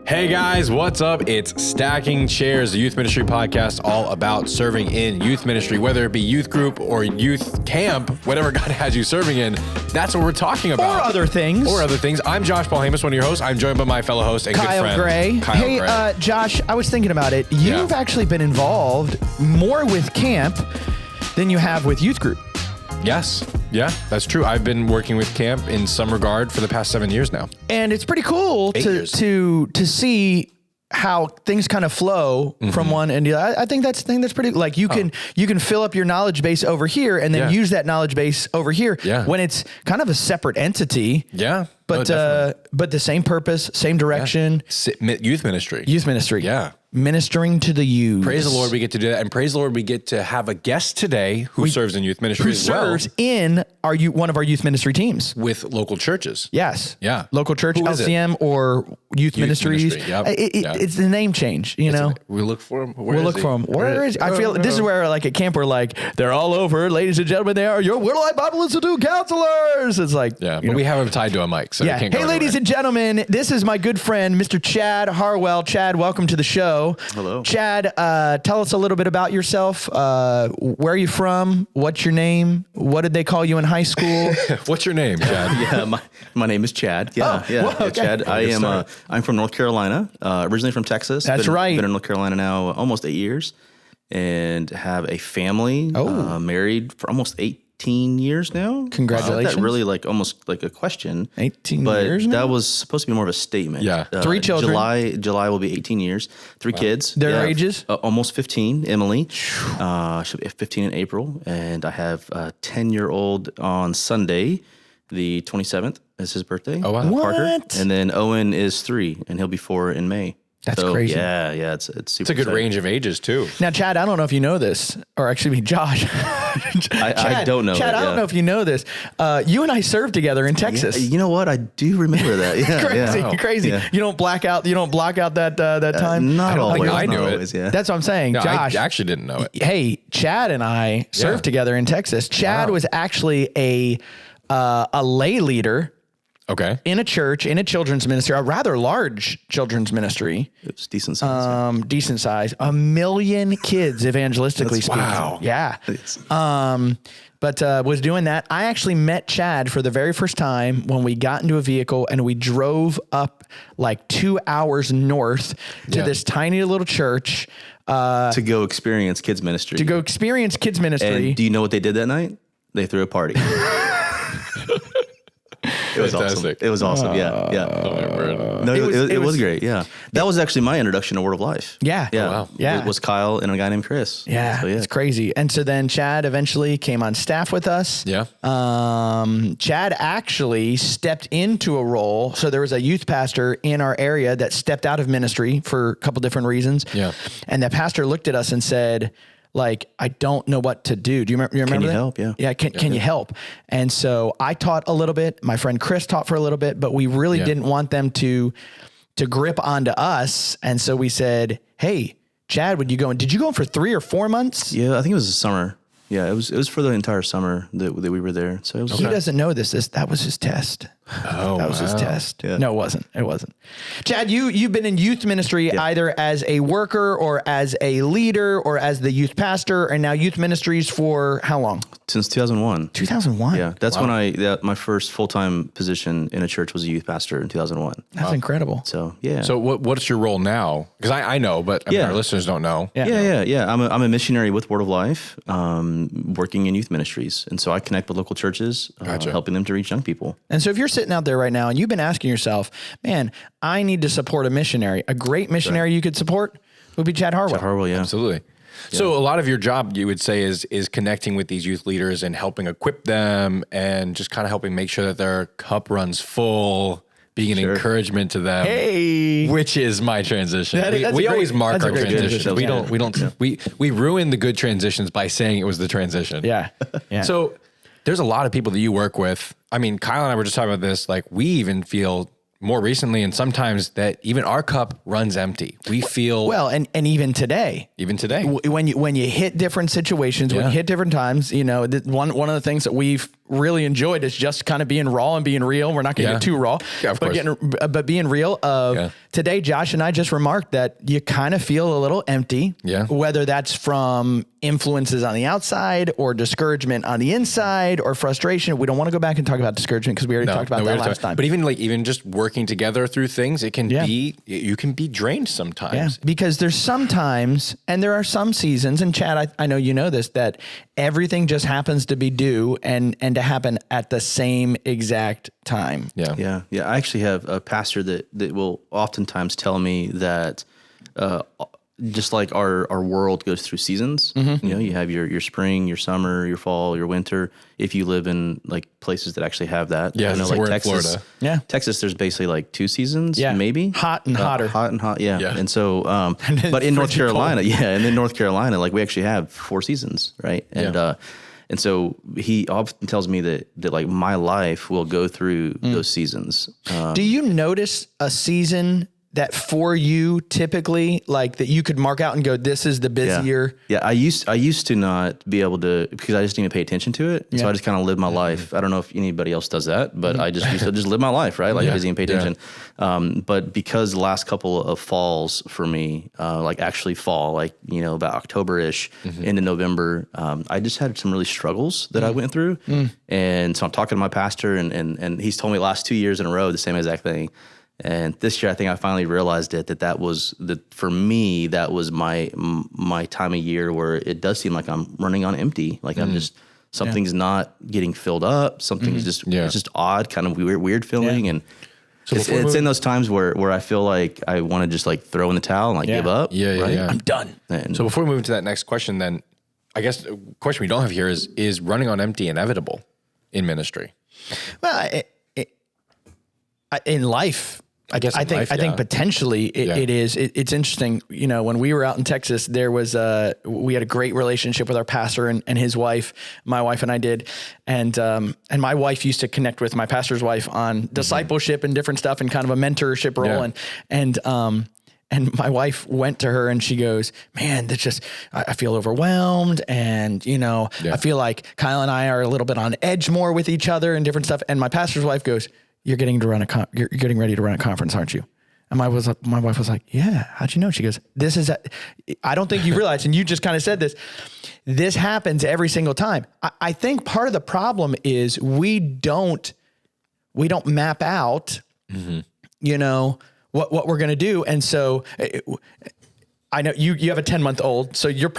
Hey guys, what's up? It's Stacking Chairs, the youth ministry podcast all about serving in youth ministry, whether it be youth group or youth camp, whatever God has you serving in, that's what we're talking about. Or other things. I'm Josh Paul Hamus, one of your hosts. I'm joined by my fellow host and Kyle good friend, Gray. Kyle Gray. Josh, I was thinking about it. You've actually been involved more with camp than you have with youth group. Yes. Yeah, that's true. I've been working with camp in some regard for the past 7 years now. And it's pretty cool to see how things kind of flow from one and the other. I think that's pretty, like you can fill up your knowledge base over here and then use that knowledge base over here when it's kind of a separate entity. Yeah. But the same purpose, same direction. Yeah. Youth ministry. Yeah. Ministering to the youth. Praise the Lord, we get to do that. And praise the Lord, we get to have a guest today who serves in youth ministry as well. Who serves in one of our youth ministry teams. With local churches. Yes. Yeah. Local church, LCM, or youth ministries. Yep. It's the name change, you know? We look for him. We'll look for him. Where is he? I feel this is where, like at camp, we're like, they're all over. Ladies and gentlemen, they are your Word-of-Life Bible Institute counselors. It's like, but we have him tied to a mic, so he can't go Hey, ladies and gentlemen, this is my good friend, Mr. Chad Harwell. Chad, welcome to the show. Hello. Chad, tell us a little bit about yourself. Where are you from? What's your name? What did they call you in high school? What's your name, Chad? My name is Chad. Chad. I'm from North Carolina, originally from Texas. That's right. Been in North Carolina now almost 8 years, and have a family. Married for almost 18 years now. Congratulations. That really almost like a question. 18 but years now? that was supposed to be more of a statement. Yeah. 3 children. July will be 18 years. 3 kids. Their ages? Almost 15. Emily. She'll be 15 in April. And I have a 10-year-old on Sunday, the 27th is his birthday. Oh, wow. Parker. And then Owen is 3, and he'll be 4 in May. That's crazy. Yeah, it's super It's a good exciting. range of ages, too. Now, Chad, I don't know if you know this, or actually, Josh. I don't know. Chad, I don't know if you know this. You and I served together in Texas. You know what? I do remember that. Yeah, crazy. Yeah. You don't block out that time. Not always. I knew it. Always, yeah. That's what I'm saying, No, Josh. I actually didn't know it. Hey, Chad and I served together in Texas. Chad was actually a lay leader. Okay. In a church, in a children's ministry, a rather large children's ministry. It's decent size. Decent size. 1 million kids, evangelistically speaking. Wow. Yeah. But was doing that. I actually met Chad for the very first time when we got into a vehicle and we drove up like 2 hours north to this tiny little church. To go experience kids ministry. And do you know what they did that night? They threw a party. It was Fantastic. awesome. It was awesome. No, it was great. Yeah. That was actually my introduction to Word of Life. Yeah. Yeah. Oh, wow. Yeah. It was Kyle and a guy named Chris. Yeah, So, it's crazy. And so then Chad eventually came on staff with us. Yeah. Chad actually stepped into a role. So there was a youth pastor in our area that stepped out of ministry for a couple different reasons. Yeah. And the pastor looked at us and said, like, I don't know what to do. Do you remember Can you that? help? Yeah. Yeah. Can you help? And so I taught a little bit. My friend Chris taught for a little bit, but we really didn't want them to grip onto us. And so we said, hey, Chad, would you go? And did you go for 3 or 4 months? Yeah. I think it was the summer. Yeah. It was for the entire summer that we were there. So it was. He doesn't know this. That was his test. Oh, That was his test. Yeah. No, it wasn't. Chad, you've been in youth ministry either as a worker or as a leader or as the youth pastor, and now youth ministries for how long? Since 2001. 2001. Yeah. That's when my first full-time position in a church was a youth pastor in 2001. That's incredible. So, yeah. So what's your role now? Because I know, but our listeners don't know. Yeah. I'm a missionary with Word of Life, working in youth ministries. And so I connect with local churches, helping them to reach young people. And so if you're sitting out there right now and you've been asking yourself, man, I need to support a missionary, a great missionary you could support would be Chad Harwell. Chad Harwell, yeah. Absolutely. Yeah. So a lot of your job, you would say, is connecting with these youth leaders and helping equip them and just kind of helping make sure that their cup runs full, being an encouragement to them. Hey, which is my transition. We always mark our transitions. transition. We ruin the good transitions by saying it was the transition. Yeah. So there's a lot of people that you work with. I mean, Kyle and I were just talking about this. Like, we even feel more recently, and sometimes, that even our cup runs empty. We feel and even today, when you hit different situations, when you hit different times, one of the things that we've really enjoyed is just kind of being raw and being real. We're not going to get too raw, but being real today, Josh and I just remarked that you kind of feel a little empty, whether that's from influences on the outside or discouragement on the inside or frustration. We don't want to go back and talk about discouragement because we already talked about that last time. But even just working together through things, it can be, you can be drained sometimes. Yeah, because there's sometimes, and there are some seasons, and Chad, I know you know this, that everything just happens to be due and to happen at the same exact time. Yeah. I actually have a pastor that will oftentimes tell me that, just like our world goes through seasons, you have your spring, your summer, your fall, your winter. If you live in like places that actually have that, I know, like we're Texas, in Florida. Texas, there's basically like 2 seasons, maybe hot and hotter, hot and hot. Yeah. And so, but in North Carolina, and in North Carolina, like we actually have 4 seasons, right? And so he often tells me that like my life will go through those seasons. Do you notice a season that for you typically like that you could mark out and go, this is the busier? Yeah. I used to not be able to, because I just didn't pay attention to it. So I just kind of live my life. I don't know if anybody else does that, but I just used to just live my life, right? Like I didn't pay attention. But because the last couple of falls for me, like actually fall, like, about October-ish into November, I just had some really struggles that I went through. And so I'm talking to my pastor and he's told me the last 2 years in a row, the same exact thing. And this year, I think I finally realized that was for me, that was my time of year where it does seem like I'm running on empty. Like I'm just, something's not getting filled up. Something's just, it's just odd, kind of weird feeling. And so it's in those times where I feel like I want to just like throw in the towel and like give up. I'm done. And so before we move into that next question, then I guess a question we don't have here is running on empty inevitable in ministry? Well, in life, I think potentially it is. It's interesting. When we were out in Texas, we had a great relationship with our pastor and his wife. My wife and I did, and my wife used to connect with my pastor's wife on discipleship and different stuff and kind of a mentorship role. And my wife went to her and she goes, man, that's just, I feel overwhelmed. And, I feel like Kyle and I are a little bit on edge more with each other and different stuff. And my pastor's wife goes, you're getting ready to run a conference, aren't you? And my wife was like, yeah, how'd you know? She goes, I don't think you realize, and you just kind of said this happens every single time. I think part of the problem is we don't map out, what we're going to do. And so I know you have a 10-month-old, so your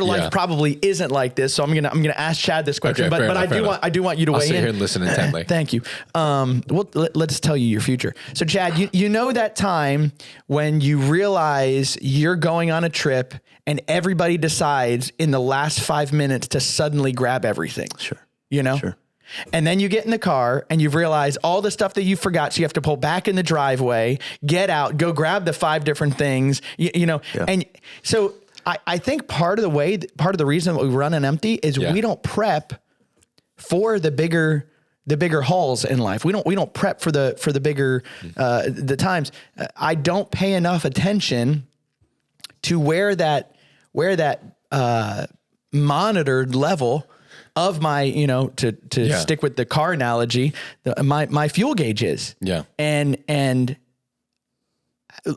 life probably isn't like this. So I'm gonna ask Chad this question, but I do want you to weigh in. I'll sit here and listen intently. Thank you. Let's tell you your future. So Chad, you know that time when you realize you're going on a trip and everybody decides in the last 5 minutes to suddenly grab everything. Sure. Sure. And then you get in the car and you've realized all the stuff that you forgot. So you have to pull back in the driveway, get out, go grab the 5 different things, And so I think part of the reason we run on empty is we don't prep for the bigger hauls in life. We don't prep for the bigger, the times. I don't pay enough attention to where that monitored level of my, to stick with the car analogy, my fuel gauge is. Yeah. And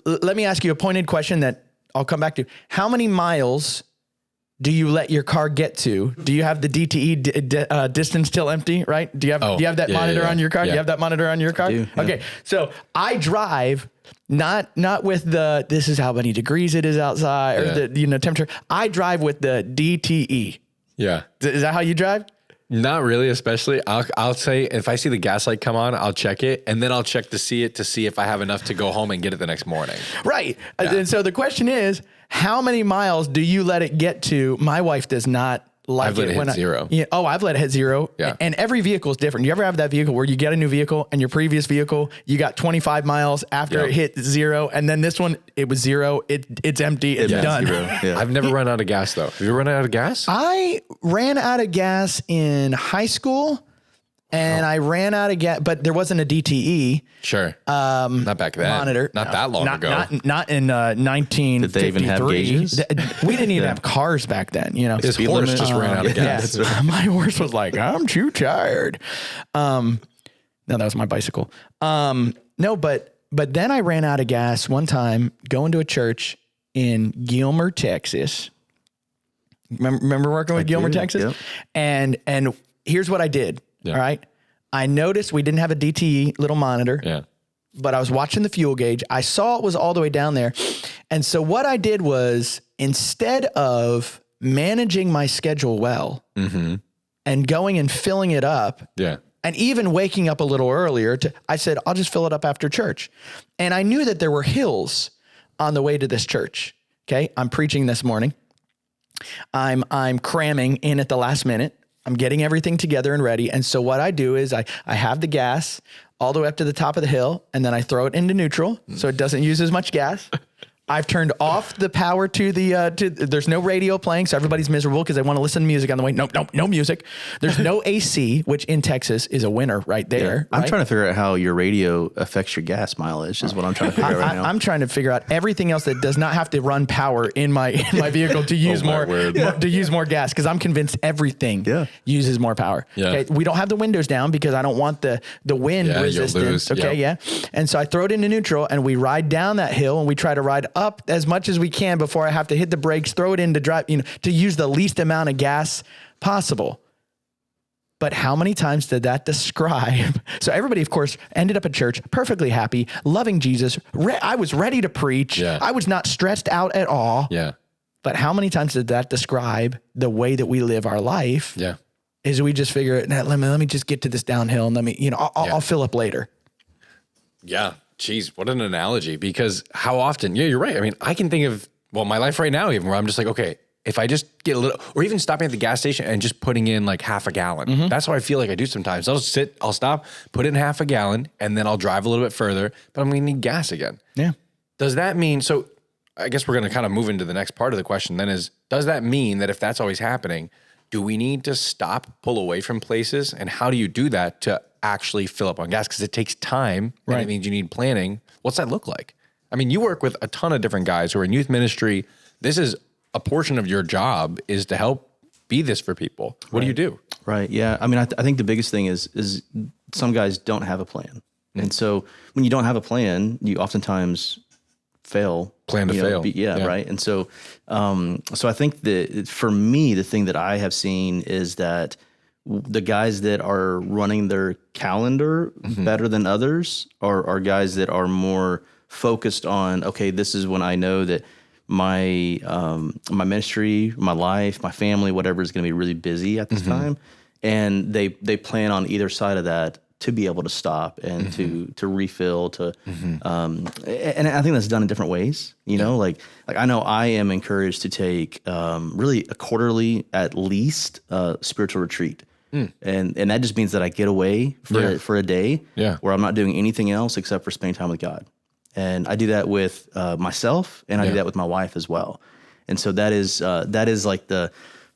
let me ask you a pointed question that I'll come back to. How many miles do you let your car get to? Do you have the DTE distance till empty, right? Do you have that monitor on your car? Do you have that monitor on your car? I do, yeah. Okay. So I drive not with this is how many degrees it is outside or the temperature. I drive with the DTE. Yeah. Is that how you drive? Not really, especially. I'll say if I see the gas light come on, I'll check it, and then I'll check to see if I have enough to go home and get it the next morning. Right. Yeah. And so the question is, how many miles do you let it get to? My wife does not like I've let it hit zero. I've let it hit zero. Yeah. And every vehicle is different. You ever have that vehicle where you get a new vehicle and your previous vehicle, you got 25 miles after it hit zero. And then this one, it was zero. It's empty. It's done. Yeah. I've never run out of gas though. Have you run out of gas? I ran out of gas in high school. And I ran out of gas, but there wasn't a DTE. Sure. Not back then. Monitor. Not that long ago. Not in 1953. Did they even have gauges? We didn't even have cars back then. His horse just ran out of gas. My horse was like, I'm too tired. No, that was my bicycle. No, but then I ran out of gas one time going to a church in Gilmer, Texas. Remember working with Gilmer, Texas? Yep. And here's what I did. Yeah. All right. I noticed we didn't have a DTE little monitor. Yeah. But I was watching the fuel gauge. I saw it was all the way down there. And so what I did was, instead of managing my schedule well and going and filling it up, and even waking up a little earlier, I said, I'll just fill it up after church. And I knew that there were hills on the way to this church. Okay. I'm preaching this morning. I'm cramming in at the last minute. I'm getting everything together and ready. And so what I do is I have the gas all the way up to the top of the hill, and then I throw it into neutral so it doesn't use as much gas. I've turned off the power to there's no radio playing, so everybody's miserable because they want to listen to music on the way. Nope, no music. There's no AC, which in Texas is a winner right there. I'm trying to figure out how your radio affects your gas mileage is what I'm trying to figure out right now. I'm trying to figure out everything else that does not have to run power in my vehicle to use use more gas, because I'm convinced everything uses more power. Yeah. Okay, we don't have the windows down because I don't want the wind resistance. Okay, and so I throw it into neutral and we ride down that hill and we try to ride up as much as we can before I have to hit the brakes, throw it in to drive, to use the least amount of gas possible. But how many times did that describe? So everybody, of course, ended up at church, perfectly happy, loving Jesus. I was ready to preach. Yeah. I was not stressed out at all. Yeah. But how many times did that describe the way that we live our life? Yeah. Is we just figure, let me just get to this downhill and I'll fill up later. Yeah. Jeez, what an analogy, because how often, you're right. I mean, I can think of, my life right now, even where I'm just like, okay, if I just get a little, or even stopping at the gas station and just putting in like half a gallon. That's how I feel like I do sometimes. I'll stop, put in half a gallon, and then I'll drive a little bit further, but I'm going to need gas again. Yeah. Does that mean, so I guess we're going to kind of move into the next part of the question then is, does that mean that if that's always happening, do we need to stop, pull away from places? And how do you do that to actually fill up on gas? Because it takes time, and it means you need planning. What's that look like? I mean, you work with a ton of different guys who are in youth ministry. This is a portion of your job, is to help be this for people. What do you do? Right. Yeah. I mean, I think the biggest thing is some guys don't have a plan. And so when you don't have a plan, you oftentimes fail. Plan to fail. Right. And so, so I think that for me, the thing that I have seen is that the guys that are running their calendar better than others are guys that are more focused on, okay, this is when I know that my ministry, my life, my family, whatever is going to be really busy at this time. And they plan on either side of that to be able to stop and to refill, and I think that's done in different ways, like I know I am encouraged to take really a quarterly, at least, spiritual retreat. And that just means that I get away for a day where I'm not doing anything else except for spending time with God. And I do that with myself, and I do that with my wife as well. And so that is like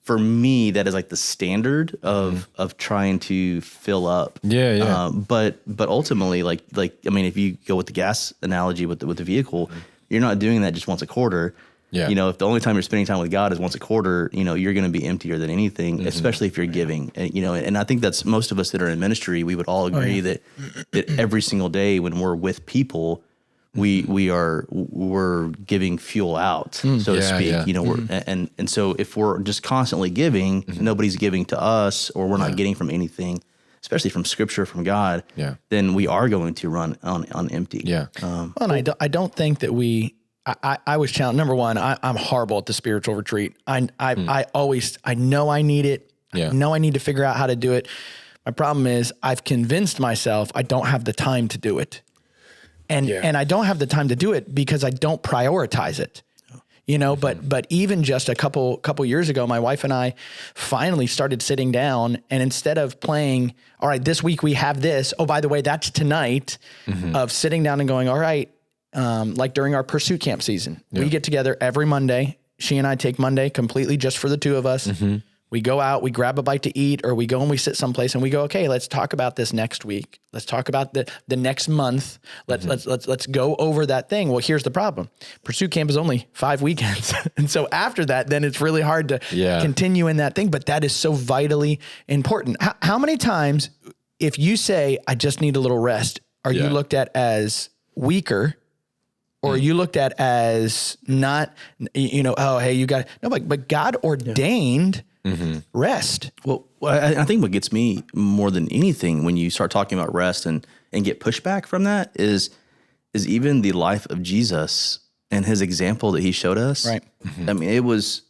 for me, that is like the standard of trying to fill up. But ultimately, like I mean, if you go with the gas analogy with the vehicle, you're not doing that just once a quarter. Yeah. If the only time you're spending time with God is once a quarter, you're going to be emptier than anything, especially if you're giving. And, and I think that's most of us that are in ministry, we would all agree that every single day when we're with people, we're giving fuel out, so to speak. And so if we're just constantly giving, nobody's giving to us, or we're not getting from anything, especially from Scripture, from God. Then we are going to run on empty. And I don't think that we. I was challenged. Number one, I'm horrible at the spiritual retreat. I know I need it. I know I need to figure out how to do it. My problem is I've convinced myself I don't have the time to do it. And I don't have the time to do it because I don't prioritize it, but even just a couple years ago, my wife and I finally started sitting down, and instead of playing, all right, this week we have this, oh, by the way, that's tonight, of sitting down and going, all right, like during our pursuit camp season, we get together every Monday. She and I take Monday completely just for the two of us. We go out, we grab a bite to eat, or we go and we sit someplace and we go, okay, let's talk about this next week. Let's talk about the next month. Let's go over that thing. Well, here's the problem. Pursuit Camp is only 5 weekends. And so after that, then it's really hard to continue in that thing. But that is so vitally important. How many times, if you say, I just need a little rest, are you looked at as weaker? Or you looked at as not, oh, hey, you got, no, but God ordained rest. Well, I think what gets me more than anything when you start talking about rest and get pushback from that is even the life of Jesus and his example that he showed us. Right. I mean, it was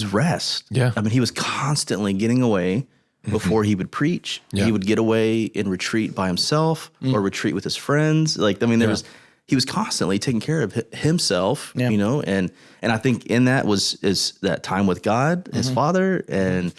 rest. Yeah. I mean, he was constantly getting away before he would preach. Yeah. He would get away and retreat by himself or retreat with his friends. Like, I mean, he was constantly taking care of himself, and I think in that is that time with God, his Father, and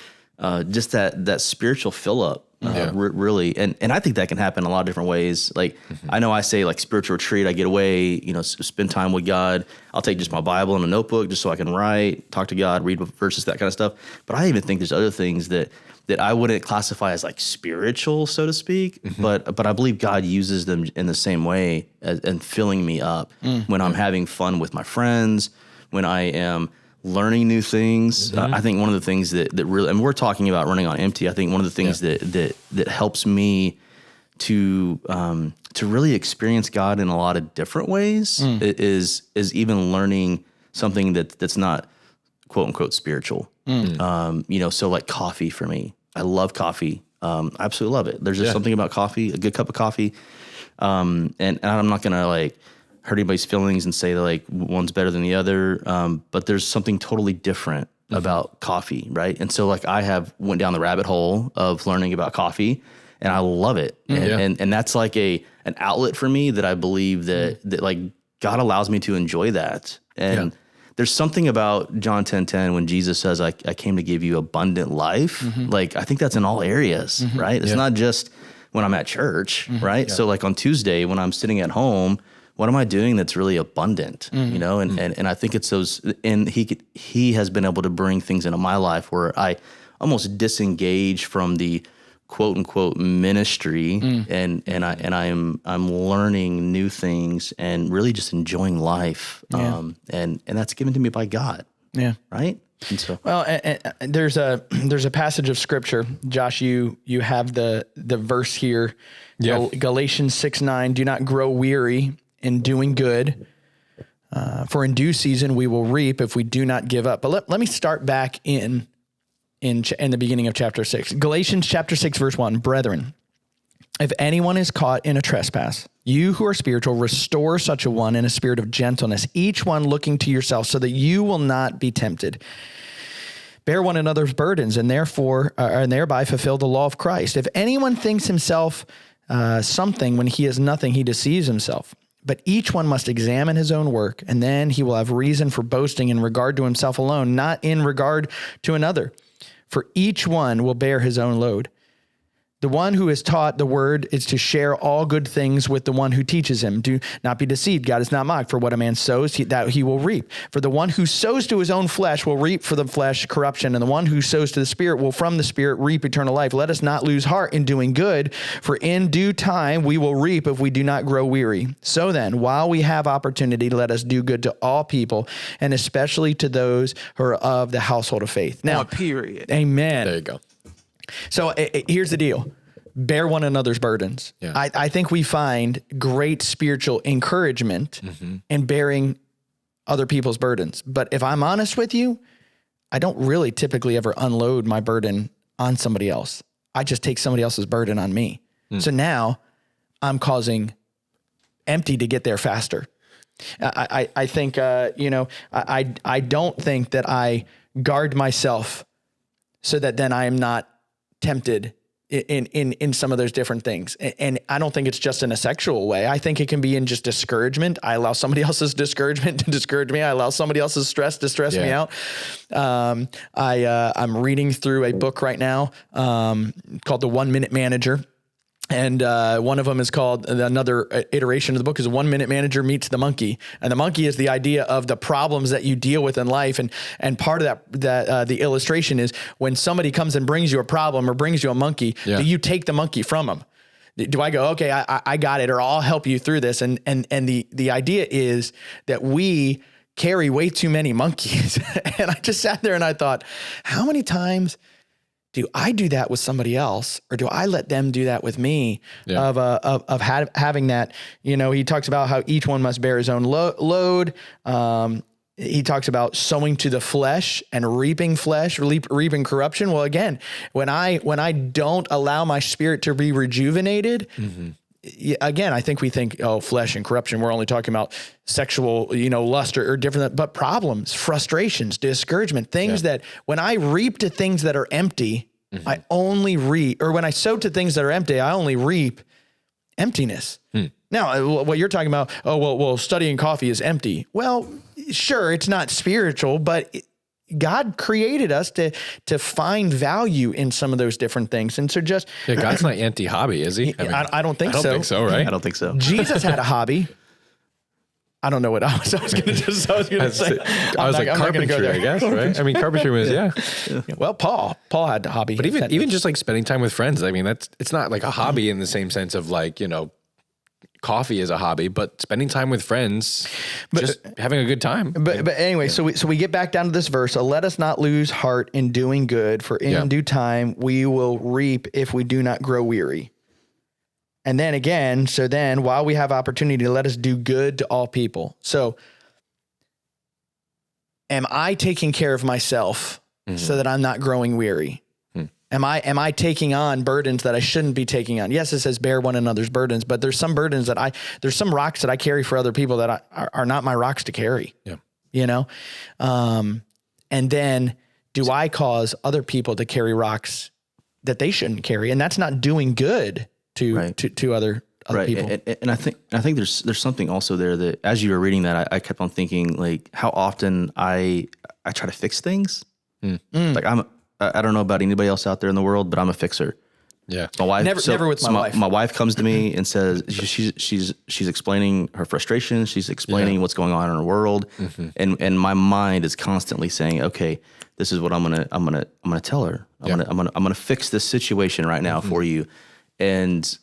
just that spiritual fill up, really. And I think that can happen in a lot of different ways. Like, I know I say like spiritual retreat, I get away, spend time with God. I'll take just my Bible and a notebook just so I can write, talk to God, read verses, that kind of stuff. But I even think there's other things that I wouldn't classify as like spiritual, so to speak, but I believe God uses them in the same way and filling me up when I'm having fun with my friends, when I am learning new things. I think one of the things that really, and we're talking about running on empty. I think one of the things that helps me to really experience God in a lot of different ways is even learning something that's not quote unquote spiritual. So like coffee for me. I love coffee. I absolutely love it. There's just something about coffee, a good cup of coffee. And I'm not going to like hurt anybody's feelings and say that like one's better than the other. But there's something totally different about coffee. Right. And so like I went down the rabbit hole of learning about coffee and I love it. And that's like an outlet for me that I believe that like God allows me to enjoy that. And there's something about John 10:10 when Jesus says, I came to give you abundant life. Like, I think that's in all areas, right? It's not just when I'm at church, right? Yeah. So like on Tuesday, when I'm sitting at home, what am I doing that's really abundant, And I think it's those, and he has been able to bring things into my life where I almost disengage from the quote unquote ministry and I'm learning new things and really just enjoying life. And that's given to me by God. Yeah. Right. And so, well, and there's a passage of scripture, Josh, you have the verse here, Galatians 6:9, do not grow weary in doing good. For in due season, we will reap if we do not give up. But let me start back in the beginning of chapter 6. Galatians chapter 6, verse 1, brethren, if anyone is caught in a trespass, you who are spiritual, restore such a one in a spirit of gentleness, each one looking to yourself so that you will not be tempted. Bear one another's burdens and thereby fulfill the law of Christ. If anyone thinks himself something when he is nothing, he deceives himself. But each one must examine his own work, and then he will have reason for boasting in regard to himself alone, not in regard to another. For each one will bear his own load. The one who is taught the word is to share all good things with the one who teaches him. Do not be deceived. God is not mocked. For what a man sows, that he will reap. For the one who sows to his own flesh will reap for the flesh corruption, and the one who sows to the Spirit will from the Spirit reap eternal life. Let us not lose heart in doing good, for in due time we will reap if we do not grow weary. So then, while we have opportunity, let us do good to all people, and especially to those who are of the household of faith. Now, period. Amen. There you go. So here's the deal. Bear one another's burdens. Yeah. I think we find great spiritual encouragement in bearing other people's burdens. But if I'm honest with you, I don't really typically ever unload my burden on somebody else. I just take somebody else's burden on me. So now I'm causing empty to get there faster. I think, I don't think that I guard myself so that then I am not tempted in some of those different things. And I don't think it's just in a sexual way. I think it can be in just discouragement. I allow somebody else's discouragement to discourage me. I allow somebody else's stress to stress me out. I'm reading through a book right now called The 1 Minute Manager. And one of them is called, another iteration of the book is 1 Minute Manager Meets the Monkey. And the monkey is the idea of the problems that you deal with in life. And part of that the illustration is when somebody comes and brings you a problem or brings you a monkey, do you take the monkey from them? Do I go, okay, I got it, or I'll help you through this? And the idea is that we carry way too many monkeys. And I just sat there and I thought, how many times do I do that with somebody else, or do I let them do that with me? Of having that, he talks about how each one must bear his own load. He talks about sowing to the flesh and reaping corruption. Well, again, when I don't allow my spirit to be rejuvenated, again, I think we think, flesh and corruption, we're only talking about sexual, lust or different, but problems, frustrations, discouragement, things that when I reap to things that are empty, I only reap, or when I sow to things that are empty, I only reap emptiness. Now, what you're talking about, well, studying coffee is empty. Well, sure, it's not spiritual, but God created us to find value in some of those different things. And so God's not anti-hobby, is he? I don't think so. I don't think so, right? I don't think so. Jesus had a hobby. I don't know what I was going to say. I was like carpentry, I guess, right? I mean, carpentry was, Well, Paul had a hobby. But even just like spending time with friends, I mean, it's not like a hobby in the same sense of like, coffee is a hobby, but spending time with friends, just having a good time. But anyway, so we get back down to this verse. So let us not lose heart in doing good, for in due time we will reap if we do not grow weary. And then again, while we have opportunity, let us do good to all people. So am I taking care of myself so that I'm not growing weary? Am I taking on burdens that I shouldn't be taking on? Yes, it says bear one another's burdens, but there's some burdens there's some rocks that I carry for other people that are not my rocks to carry. Yeah. And then do I cause other people to carry rocks that they shouldn't carry? And that's not doing good to other people. And I think there's something also there that as you were reading that, I kept on thinking like how often I try to fix things. Like I don't know about anybody else out there in the world, but I'm a fixer. Yeah. My wife, never with my wife. My wife comes to me and says she's explaining her frustration. She's explaining what's going on in her world. And my mind is constantly saying, okay, this is what I'm gonna tell her. I'm gonna fix this situation right now for you. And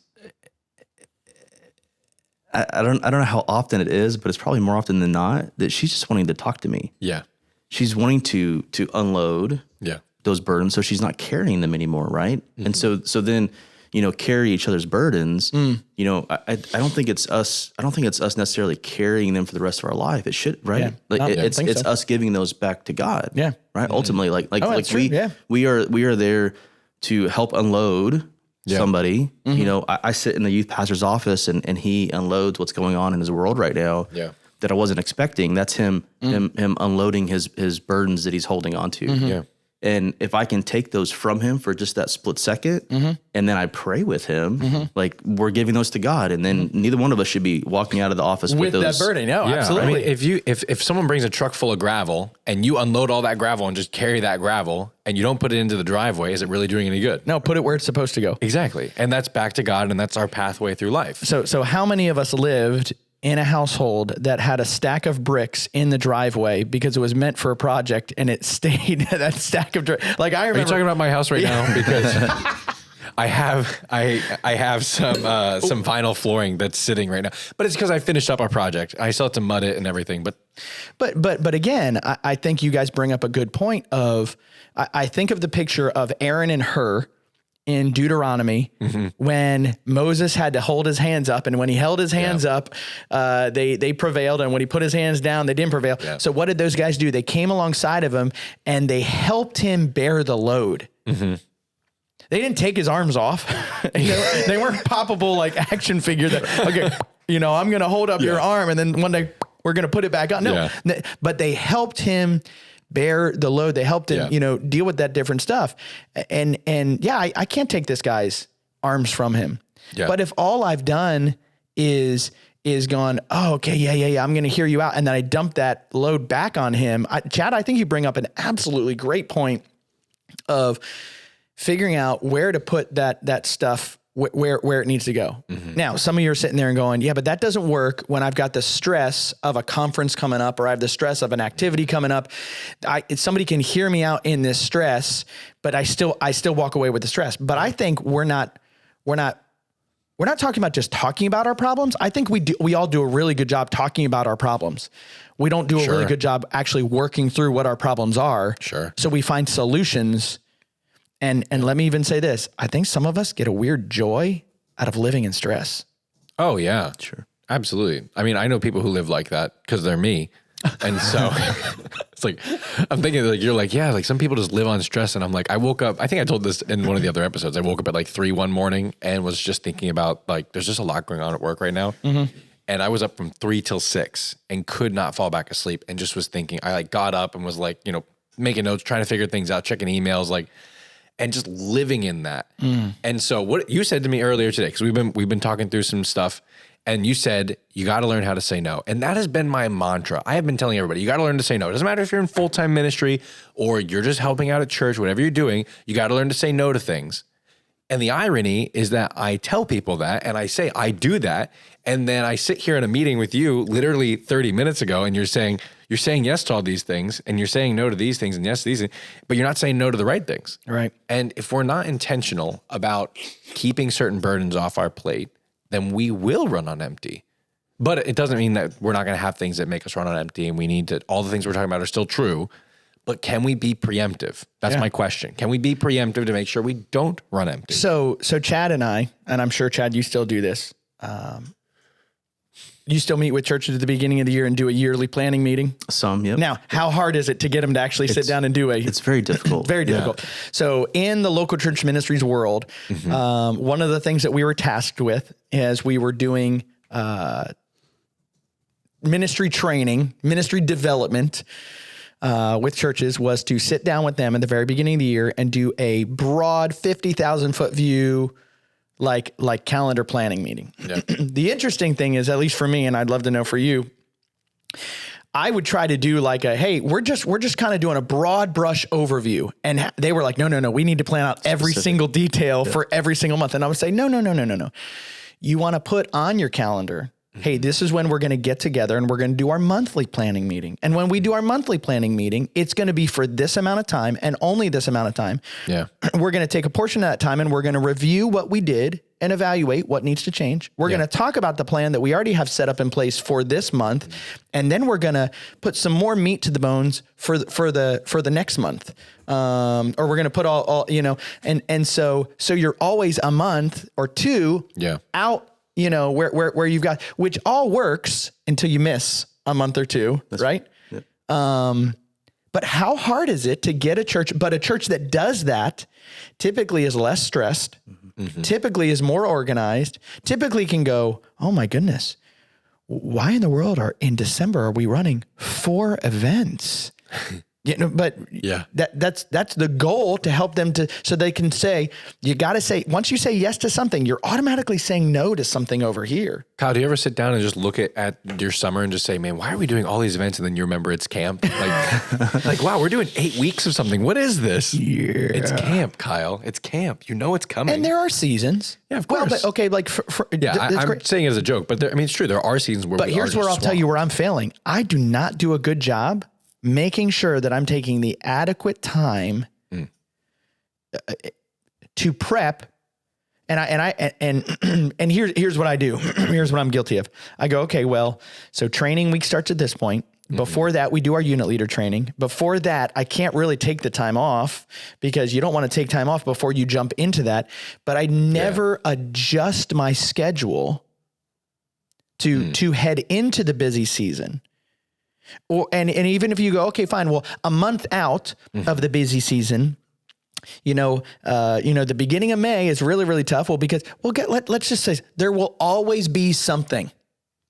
I don't know how often it is, but it's probably more often than not that she's just wanting to talk to me. Yeah. She's wanting to unload those burdens, so she's not carrying them anymore, right? And so then, carry each other's burdens. I don't think it's us. I don't think it's us necessarily carrying them for the rest of our life. It should, right? It's us giving those back to God. Yeah. Right. Ultimately, we are there to help unload somebody. I sit in the youth pastor's office and he unloads what's going on in his world right now. Yeah. That I wasn't expecting. That's him unloading his burdens that he's holding on to. Yeah. And if I can take those from him for just that split second, and then I pray with him, like we're giving those to God, and then neither one of us should be walking out of the office with those, that burden. No, absolutely. I mean, if someone brings a truck full of gravel and you unload all that gravel and just carry that gravel and you don't put it into the driveway, is it really doing any good? No, put it where it's supposed to go. Exactly. And that's back to God, and that's our pathway through life. So how many of us lived in a household that had a stack of bricks in the driveway because it was meant for a project and it stayed that stack of bricks? Like I remember. Are you talking about my house right now? Because I have some vinyl flooring that's sitting right now, but it's because I finished up our project. I still have to mud it and everything, but again, I think you guys bring up a good point of, I think of the picture of Aaron and Hur in Deuteronomy when Moses had to hold his hands up, and when he held his hands up, they prevailed, and when he put his hands down, they didn't prevail. Yeah. So what did those guys do? They came alongside of him and they helped him bear the load. They didn't take his arms off. They weren't poppable like action figure that, okay, I'm going to hold up your arm and then one day we're going to put it back on. No, but they helped him bear the load. They helped him, deal with that different stuff. And I can't take this guy's arms from him. Yeah. But if all I've done is gone, oh, okay, I'm going to hear you out. And then I dump that load back on him. Chad, I think you bring up an absolutely great point of figuring out where to put that stuff where it needs to go. Now, some of you are sitting there and going, yeah, but that doesn't work when I've got the stress of a conference coming up, or I have the stress of an activity coming up. Somebody can hear me out in this stress, but I still walk away with the stress. But I think we're not talking about just talking about our problems. I think we all do a really good job talking about our problems. We don't do a really good job actually working through what our problems are. Sure. So we find solutions. And let me even say this. I think some of us get a weird joy out of living in stress. Oh yeah. Sure. Absolutely. I mean, I know people who live like that because they're me. And so it's like, I'm thinking like, you're like, yeah, like some people just live on stress. And I'm like, I woke up, I think I told this in one of the other episodes. I woke up at like 3 one morning and was just thinking about like, there's just a lot going on at work right now. And I was up from 3 till 6 and could not fall back asleep and just was thinking, I like got up and was like, you know, making notes, trying to figure things out, checking emails, like, and just living in that. And so what you said to me earlier today, because we've been talking through some stuff, and you said you got to learn how to say no. And that has been my mantra. I have been telling everybody, you got to learn to say no. It doesn't matter if you're in full-time ministry or you're just helping out at church, whatever you're doing, you got to learn to say no to things. And the irony is that I tell people that and I say I do that. And then I sit here in a meeting with you literally 30 minutes ago and you're saying yes to all these things and you're saying no to these things and yes to these things, but you're not saying no to the right things. Right. And if we're not intentional about keeping certain burdens off our plate, then we will run on empty. But it doesn't mean that we're not going to have things that make us run on empty and we need to, all the things we're talking about are still true. But can we be preemptive? That's my question. Can we be preemptive to make sure we don't run empty? So Chad and I, and I'm sure Chad, you still do this. You still meet with churches at the beginning of the year and do a yearly planning meeting? Some, yep. Now, how hard is it to get them to actually sit down and do It's very difficult. Very difficult. Yeah. So in the local church ministries world, one of the things that we were tasked with as we were doing ministry training, ministry development with churches was to sit down with them at the very beginning of the year and do a broad 50,000 foot view, like calendar planning meeting. Yeah. The interesting thing is, at least for me, and I'd love to know for you, I would try to do like hey, we're just kind of doing a broad brush overview. And they were like, no, we need to plan out every single detail for every single month. And I would say, no. You want to put on your calendar, hey, this is when we're going to get together and we're going to do our monthly planning meeting. And when we do our monthly planning meeting, it's going to be for this amount of time and only this amount of time. Yeah. We're going to take a portion of that time and we're going to review what we did and evaluate what needs to change. We're going to talk about the plan that we already have set up in place for this month. And then we're going to put some more meat to the bones for the next month. Or we're going to put all, and so you're always a month or two out, where you've got, which all works until you miss a month or two, right? Yep. But how hard is it to get a church that does that typically is less stressed, typically is more organized, typically can go, oh my goodness, why in the world in December are we running 4 events? That's the goal, to help them so they can say, you got to say, once you say yes to something, you're automatically saying no to something over here. Kyle, do you ever sit down and just look at your summer and just say, man, why are we doing all these events? And then you remember it's camp. Like, wow, we're doing 8 weeks of something. What is this? Yeah. It's camp, Kyle. It's camp. It's coming. And there are seasons. Yeah, of course. Well, but okay, like I'm saying it as a joke, but it's true. There are seasons where. But here's where I'll tell you where I'm failing. I do not do a good job making sure that I'm taking the adequate time to prep. And here's what I do. Here's what I'm guilty of. I go, okay, well, so training week starts at this point. Before that, we do our unit leader training. Before that, I can't really take the time off because you don't want to take time off before you jump into that. But I never adjust my schedule to head into the busy season. And even if you go, okay, fine. Well, a month out of the busy season, the beginning of May is really, really tough. Well, because let's just say there will always be something.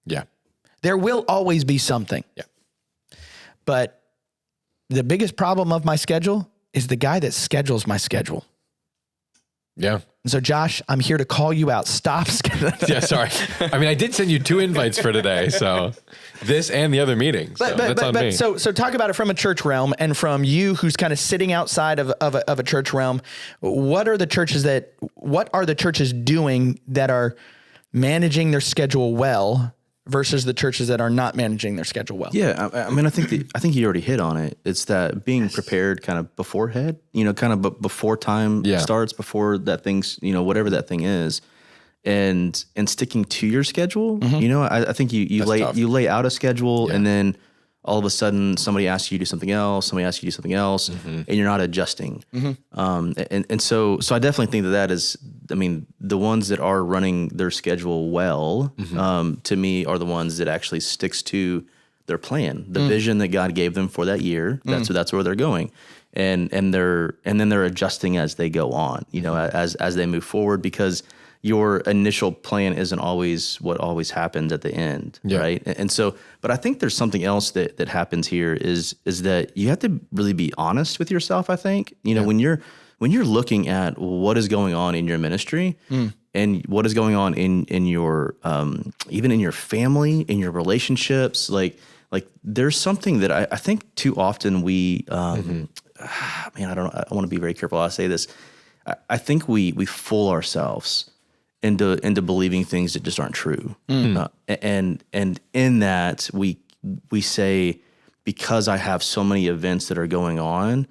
Yeah. There will always be something. Yeah. But the biggest problem of my schedule is the guy that schedules my schedule. Yeah. And so Josh, I'm here to call you out. Stop. Yeah, sorry. I mean, I did send you 2 invites for today, so this and the other meetings. So that's on me. So talk about it from a church realm and from you who's kind of sitting outside of a church realm. What are the churches doing that are managing their schedule well versus the churches that are not managing their schedule well? Yeah, I mean, I think you already hit on it. It's that being prepared kind of beforehand, kind of before time starts, before that thing's, whatever that thing is, and sticking to your schedule. I think you lay out a schedule, and then all of a sudden somebody asks you to do something else, and you're not adjusting. And so I definitely think that is, I mean, the ones that are running their schedule well, to me, are the ones that actually sticks to their plan, the vision that God gave them for that year. That's where they're going. And then they're adjusting as they go on, as they move forward, because your initial plan isn't always what always happens at the end, right? And so, but I think there's something else that happens here is that you have to really be honest with yourself. I think, when you're looking at what is going on in your ministry and what is going on in your even in your family, in your relationships, like there's something that I think too often we man, I want to be very careful how I say this. I think we fool ourselves into believing things that just aren't true. And in that we say, because I have so many events that are going on,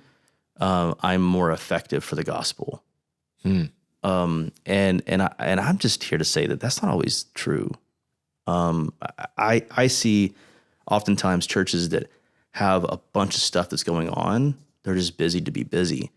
I'm more effective for the gospel. And I'm just here to say that that's not always true. I see oftentimes churches that have a bunch of stuff that's going on. They're just busy to be busy.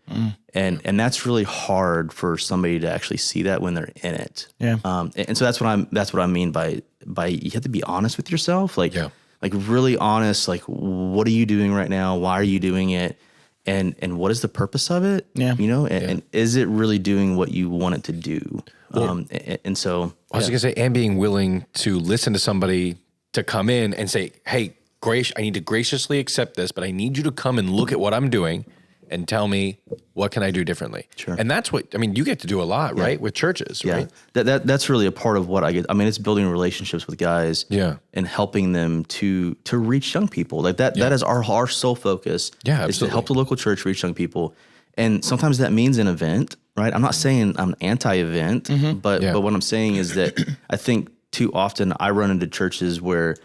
And that's really hard for somebody to actually see that when they're in it. Yeah. And so that's what I mean by you have to be honest with yourself. Like really honest, like, what are you doing right now? Why are you doing it? And what is the purpose of it? Yeah. And is it really doing what you want it to do? And so I was gonna say, and being willing to listen to somebody to come in and say, hey, I need to graciously accept this, but I need you to come and look at what I'm doing and tell me, what can I do differently? Sure. And that's what, I mean, you get to do a lot, right? With churches, right? That's really a part of what I get. I mean, it's building relationships with guys and helping them to reach young people. Like that is our sole focus is to help the local church reach young people. And sometimes that means an event, right? I'm not saying I'm anti-event, but what I'm saying is that I think too often I run into churches where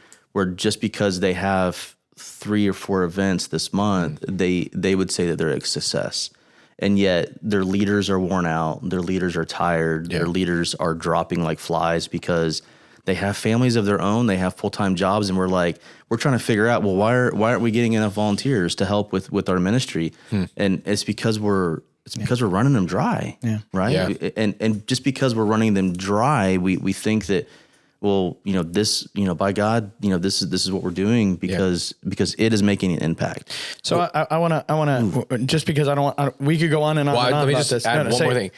just because they have 3 or 4 events this month, they would say that they're a success. And yet their leaders are worn out, their leaders are tired, their leaders are dropping like flies because they have families of their own, they have full-time jobs, and we're trying to figure out, well, why aren't we getting enough volunteers to help with our ministry? And it's because we're running them dry, right? Yeah. And just because we're running them dry, we think that, well, by God, this is what we're doing because it is making an impact. So I want to just because we could go on and on. Well, and on let me about just this. add one more thing.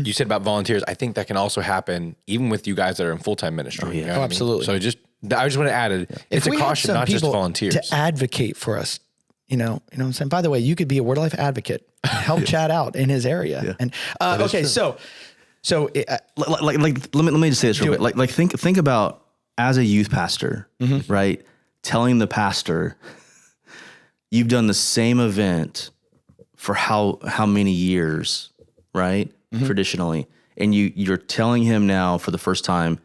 You said about volunteers. I think that can also happen even with you guys that are in full-time ministry. Oh, yeah. Absolutely. So I just want to add it. It's a caution, not just volunteers. To advocate for us, you know what I'm saying? By the way, you could be a Word of Life advocate. Help Chad out in his area. Yeah. And okay, so let me just say this real quick. Like think about, as a youth pastor, right? Telling the pastor, you've done the same event for how many years, right? Traditionally. And you're telling him now for the first time,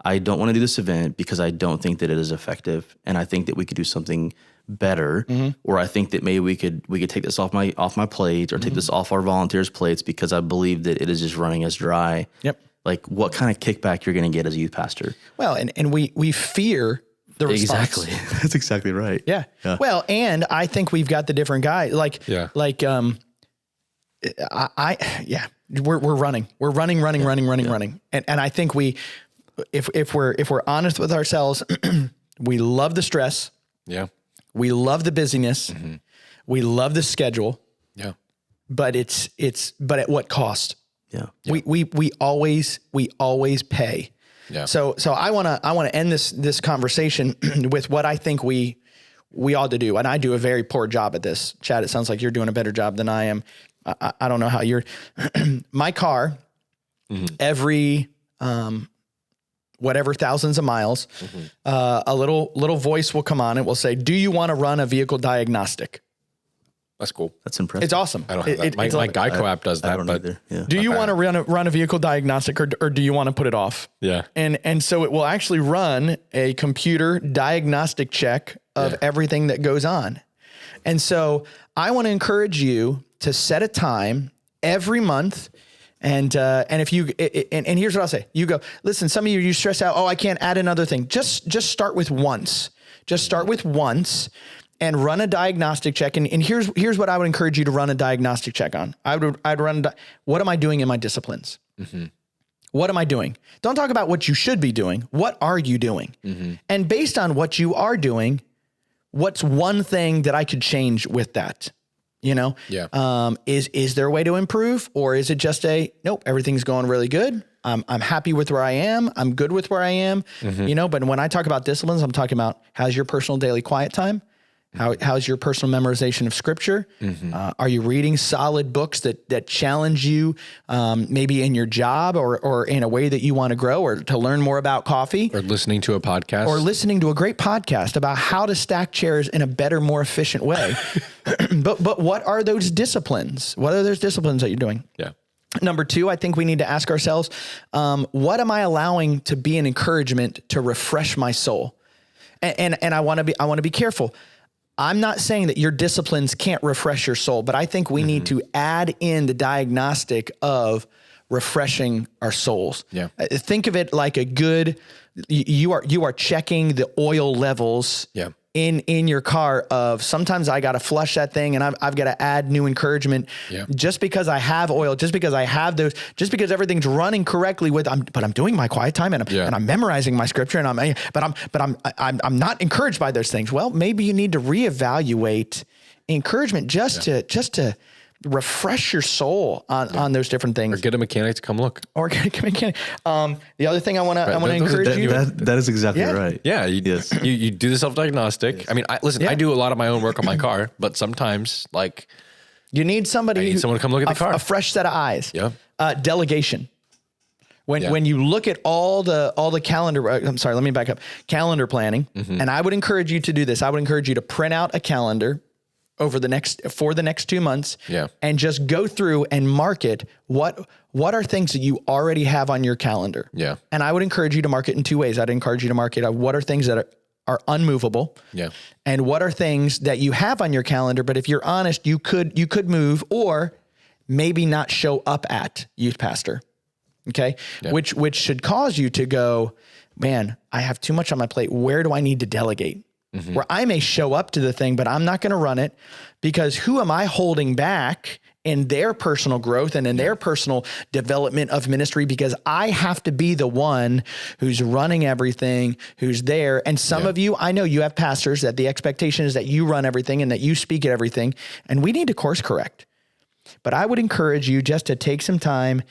I don't want to do this event because I don't think that it is effective. And I think that we could do something better, or I think that maybe we could take this off my plate, or take this off our volunteers' plates because I believe that it is just running us dry. Yep. Like, what kind of kickback you're going to get as a youth pastor? Well, and we fear the response. Exactly. That's exactly right. Yeah. Well, and I think we've got the different guys. We're running. We're running. And I think if we're honest with ourselves, we love the stress. Yeah. We love the busyness. We love the schedule. Yeah. But but at what cost? Yeah. We always pay. Yeah. So I want to end this conversation with what I think we ought to do. And I do a very poor job at this. Chad, it sounds like you're doing a better job than I am. I don't know how you're, my car, every, whatever thousands of miles, a little voice will come on. It will say, do you want to run a vehicle diagnostic? That's cool. That's impressive. It's awesome. I don't have that. My Geico app does that. I don't either. Yeah. Do you want to run a vehicle diagnostic, or do you want to put it off? Yeah. And so it will actually run a computer diagnostic check of everything that goes on. And so I want to encourage you to set a time every month. And if you, and here's what I'll say, you go, listen, some of you stress out. Oh, I can't add another thing. Just start with once. Just start with once and run a diagnostic check. And here's what I would encourage you to run a diagnostic check on. I'd run, what am I doing in my disciplines? What am I doing? Don't talk about what you should be doing. What are you doing? And based on what you are doing, what's one thing that I could change with that? You know, is there a way to improve, or is it just nope, everything's going really good. I'm happy with where I am. I'm good with where I am, you know, but when I talk about disciplines, I'm talking about how's your personal daily quiet time? How's your personal memorization of scripture? Are you reading solid books that challenge you, maybe in your job or in a way that you want to grow, or to learn more about coffee, or listening to a podcast, or listening to a great podcast about how to stack chairs in a better, more efficient way? But what are those disciplines? What are those disciplines that you're doing? Yeah. Number two, I think we need to ask ourselves, what am I allowing to be an encouragement to refresh my soul? And I want to be careful. I'm not saying that your disciplines can't refresh your soul, but I think we need to add in the diagnostic of refreshing our souls. Yeah. Think of it like a good, you are checking the oil levels in your car of, sometimes I got to flush that thing and I've got to add new encouragement just because I have oil, just because I have those, just because everything's running correctly but I'm doing my quiet time and I'm memorizing my scripture I'm not encouraged by those things. Well, maybe you need to reevaluate encouragement just to refresh your soul on those different things. Or get a mechanic to come look. The other thing I want to encourage you. That is exactly right. Yeah. You do the self-diagnostic. Yes. I mean, I do a lot of my own work on my car, but sometimes you need someone to come look at the car. A fresh set of eyes. Yeah. Delegation. When you look at all the calendar, I'm sorry, let me back up. Calendar planning. And I would encourage you to do this. I would encourage you to print out a calendar for the next 2 months, and just go through and mark it. What are things that you already have on your calendar? Yeah. And I would encourage you to mark it in two ways. I'd encourage you to mark it. What are things that are unmovable? Yeah. And what are things that you have on your calendar, but if you're honest, you could move or maybe not show up at youth pastor. Okay. Yeah. Which should cause you to go, man, I have too much on my plate. Where do I need to delegate? Where I may show up to the thing, but I'm not going to run it, because who am I holding back in their personal growth and in their personal development of ministry? Because I have to be the one who's running everything, who's there. And some of you, I know you have pastors that the expectation is that you run everything and that you speak at everything, and we need to course correct. But I would encourage you just to take some time.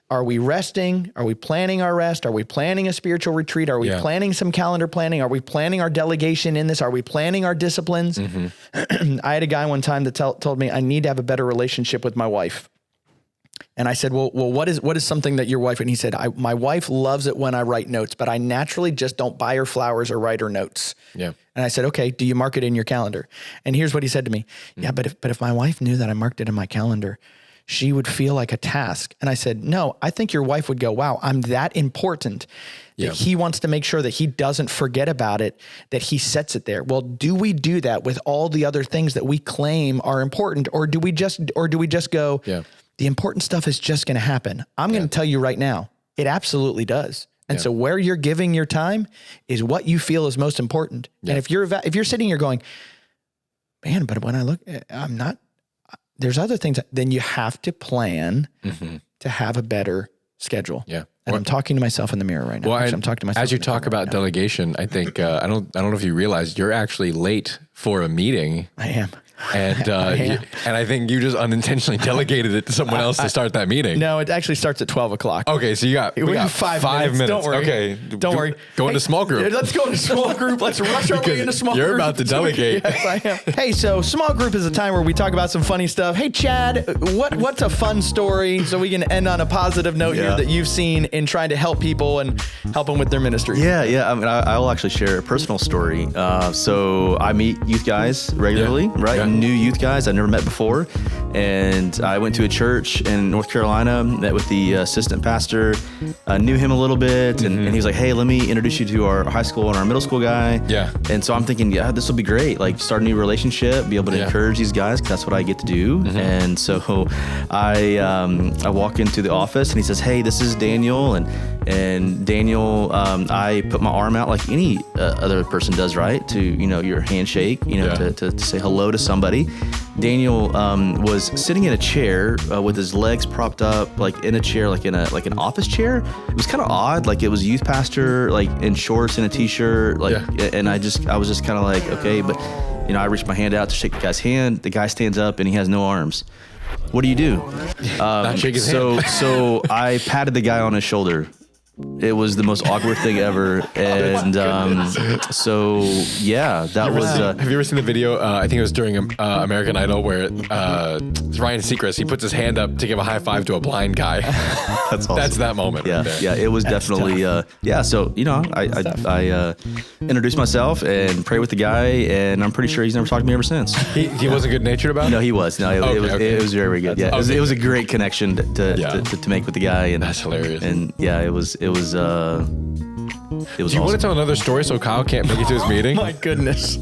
Are we resting? Are we planning our rest? Are we planning a spiritual retreat? Are we planning some calendar planning? Are we planning our delegation in this? Are we planning our disciplines? I had a guy one time that told me I need to have a better relationship with my wife. And I said, well, what is something that your wife, and he said, my wife loves it when I write notes, but I naturally just don't buy her flowers or write her notes. Yeah. And I said, okay, do you mark it in your calendar? And here's what he said to me. Yeah, but if my wife knew that I marked it in my calendar, she would feel like a task. And I said, no, I think your wife would go, wow, I'm that important that he wants to make sure that he doesn't forget about it, that he sets it there. Well, do we do that with all the other things that we claim are important? Or do we just go, the important stuff is just going to happen? I'm going to tell you right now, it absolutely does. And so where you're giving your time is what you feel is most important. And if you're sitting here going, man, but when I look, I'm not, there's other things, then you have to plan to have a better schedule. Yeah. And I'm talking to myself in the mirror right now. Well, I'm talking to myself. As you talk about delegation, I think, I don't know if you realize you're actually late for a meeting. I am. And and I think you just unintentionally delegated it to someone else to start that meeting. No, it actually starts at 12 o'clock. Okay, so we got 5 minutes. Don't worry. Okay, don't worry. Go into small group. Let's go into small group. Let's rush our way into small group. You're about to delegate. Yes, I am. Hey, so small group is a time where we talk about some funny stuff. Hey, Chad, what's a fun story so we can end on a positive note here that you've seen in trying to help people and help them with their ministry? Yeah. I mean, I will actually share a personal story. So I meet youth guys regularly, right? Yeah. New youth guys I've never met before. And I went to a church in North Carolina, met with the assistant pastor, knew him a little bit. And he was like, hey, let me introduce you to our high school and our middle school guy. Yeah. And so I'm thinking, this will be great. Like, start a new relationship, be able to encourage these guys, because that's what I get to do. And so I walk into the office and he says, hey, this is Daniel. And Daniel, I put my arm out like any other person does, right? To, your handshake, to say hello to somebody. Daniel was sitting in a chair with his legs propped up, like in a chair, like an office chair. It was kind of odd, like it was a youth pastor, like in shorts and a t-shirt, and I was just kind of like, okay, but I reached my hand out to shake the guy's hand. The guy stands up and he has no arms. What do you do? Not shake his hand. So I patted the guy on his shoulder. It was the most awkward thing ever, and so that was. Have you ever seen the video? I think it was during American Idol where Ryan Seacrest, he puts his hand up to give a high five to a blind guy. That's awesome. That's that moment. Yeah, right yeah. It was definitely. So I introduced myself and prayed with the guy, and I'm pretty sure he's never talked to me ever since. He wasn't good natured about it. No, he was. No, it was very, very good. Yeah, it was a great connection to make with the guy, and that's hilarious. And it was. It was Do you awesome. want to tell another story so Kyle can't make it to his meeting? My goodness.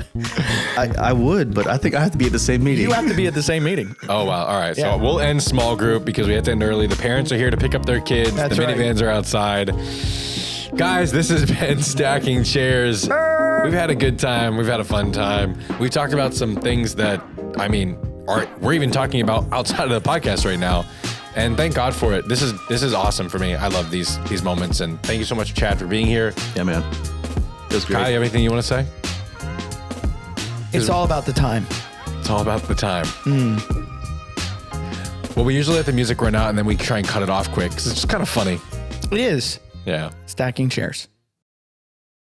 I would, but I think I have to be at the same meeting. You have to be at the same meeting. Oh, wow. All right. So we'll end small group because we have to end early. The parents are here to pick up their kids. That's the right. minivans are outside. Guys, this has been Stacking Chairs. We've had a good time. We've had a fun time. We've talked about some things that, we're even talking about outside of the podcast right now. And thank God for it. This is awesome for me. I love these moments. And thank you so much, Chad, for being here. Yeah, man. It was great. Kyle, you have anything you want to say? It's all about the time. It's all about the time. Well, we usually let the music run out and then we try and cut it off quick because it's just kind of funny. It is. Yeah. Stacking chairs.